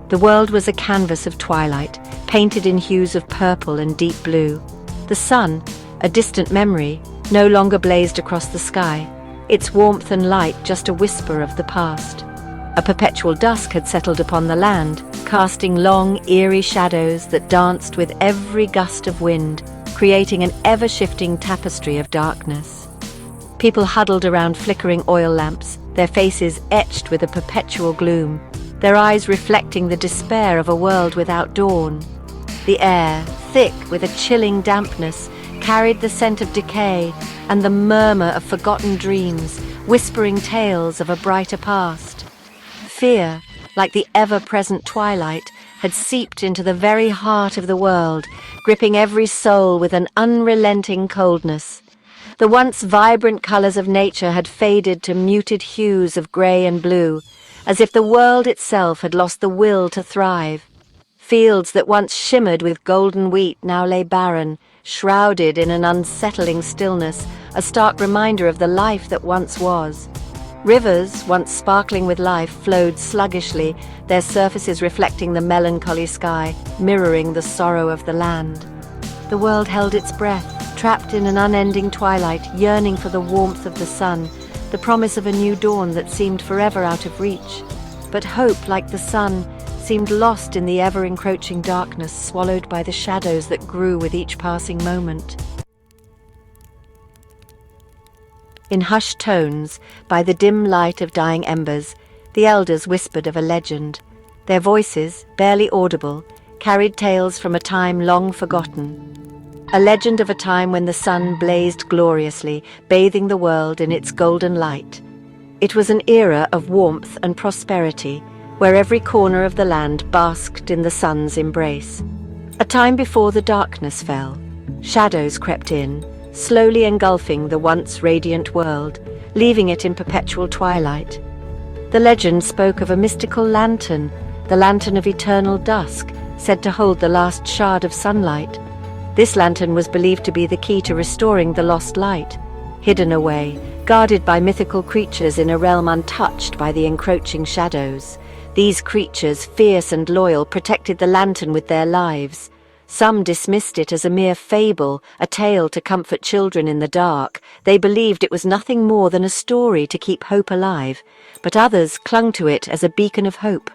The world was a canvas of twilight, painted in hues of purple and deep blue. The sun, a distant memory, no longer blazed across the sky, its warmth and light just a whisper of the past. A perpetual dusk had settled upon the land, casting long, eerie shadows that danced with every gust of wind, creating an ever-shifting tapestry of darkness. People huddled around flickering oil lamps, their faces etched with a perpetual gloom, their eyes reflecting the despair of a world without dawn. The air, thick with a chilling dampness, carried the scent of decay and the murmur of forgotten dreams, whispering tales of a brighter past. Fear, like the ever-present twilight, had seeped into the very heart of the world, gripping every soul with an unrelenting coldness. The once vibrant colors of nature had faded to muted hues of gray and blue, as if the world itself had lost the will to thrive. Fields that once shimmered with golden wheat now lay barren, shrouded in an unsettling stillness, a stark reminder of the life that once was. Rivers, once sparkling with life, flowed sluggishly, their surfaces reflecting the melancholy sky, mirroring the sorrow of the land. The world held its breath, trapped in an unending twilight, yearning for the warmth of the sun, the promise of a new dawn that seemed forever out of reach. But hope, like the sun, seemed lost in the ever-encroaching darkness, swallowed by the shadows that grew with each passing moment. In hushed tones, by the dim light of dying embers, the elders whispered of a legend. Their voices, barely audible, carried tales from a time long forgotten. A legend of a time when the sun blazed gloriously, bathing the world in its golden light. It was an era of warmth and prosperity, where every corner of the land basked in the sun's embrace. A time before the darkness fell. Shadows crept in, slowly engulfing the once radiant world, leaving it in perpetual twilight. The legend spoke of a mystical lantern, the lantern of eternal dusk, said to hold the last shard of sunlight. This lantern was believed to be the key to restoring the lost light. Hidden away, guarded by mythical creatures in a realm untouched by the encroaching shadows. These creatures, fierce and loyal, protected the lantern with their lives. Some dismissed it as a mere fable, a tale to comfort children in the dark. They believed it was nothing more than a story to keep hope alive, but others clung to it as a beacon of hope,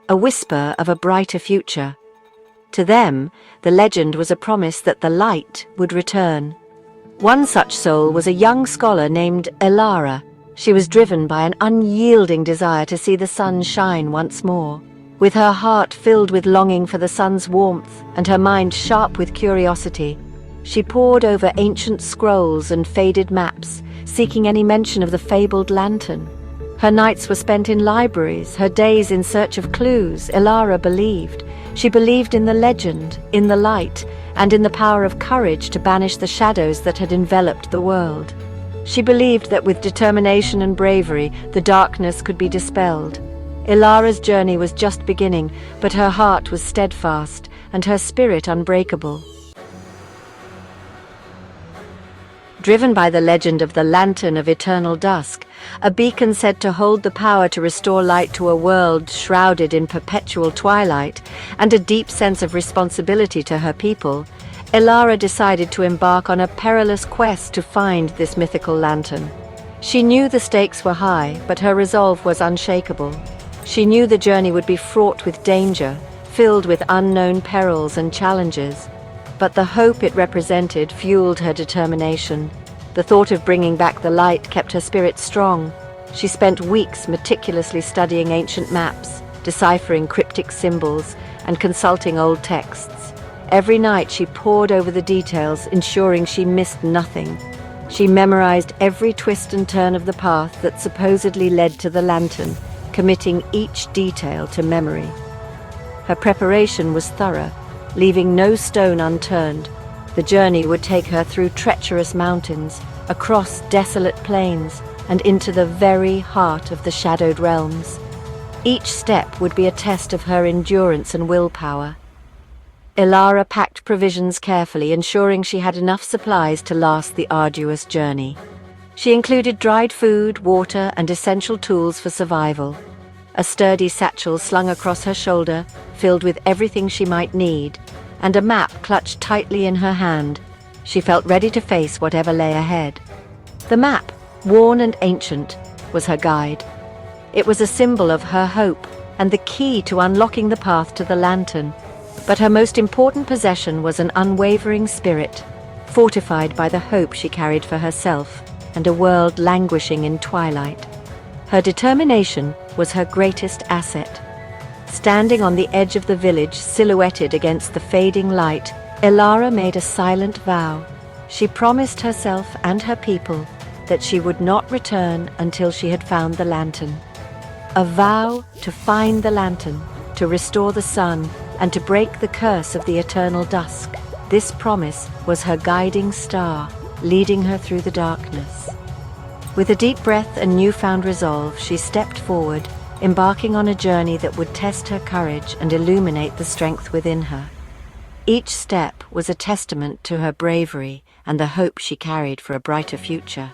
a whisper of a brighter future. To them, the legend was a promise that the light would return. One such soul was a young scholar named Elara. She was driven by an unyielding desire to see the sun shine once more. With her heart filled with longing for the sun's warmth and her mind sharp with curiosity, she pored over ancient scrolls and faded maps, seeking any mention of the fabled lantern. Her nights were spent in libraries, her days in search of clues. Elara believed. She believed in the legend, in the light, and in the power of courage to banish the shadows that had enveloped the world. She believed that with determination and bravery, the darkness could be dispelled. Elara's journey was just beginning, but her heart was steadfast and her spirit unbreakable. Driven by the legend of the Lantern of Eternal Dusk, a beacon said to hold the power to restore light to a world shrouded in perpetual twilight, and a deep sense of responsibility to her people, Elara decided to embark on a perilous quest to find this mythical lantern. She knew the stakes were high, but her resolve was unshakable. She knew the journey would be fraught with danger, filled with unknown perils and challenges. But the hope it represented fueled her determination. The thought of bringing back the light kept her spirit strong. She spent weeks meticulously studying ancient maps, deciphering cryptic symbols, and consulting old texts. Every night she pored over the details, ensuring she missed nothing. She memorized every twist and turn of the path that supposedly led to the lantern, committing each detail to memory. Her preparation was thorough, leaving no stone unturned. The journey would take her through treacherous mountains, across desolate plains, and into the very heart of the shadowed realms. Each step would be a test of her endurance and willpower. Elara packed provisions carefully, ensuring she had enough supplies to last the arduous journey. She included dried food, water, and essential tools for survival. a sturdy satchel slung across her shoulder, filled with everything she might need, and a map clutched tightly in her hand. She felt ready to face whatever lay ahead. The map, worn and ancient, was her guide. It was a symbol of her hope and the key to unlocking the path to the lantern. But her most important possession was an unwavering spirit, fortified by the hope she carried for herself and a world languishing in twilight. Her determination was her greatest asset. Standing on the edge of the village, silhouetted against the fading light, Elara made a silent vow. She promised herself and her people that she would not return until she had found the lantern. A vow to find the lantern, to restore the sun, and to break the curse of the eternal dusk. This promise was her guiding star, leading her through the darkness. With a deep breath and newfound resolve, she stepped forward, embarking on a journey that would test her courage and illuminate the strength within her. Each step was a testament to her bravery and the hope she carried for a brighter future.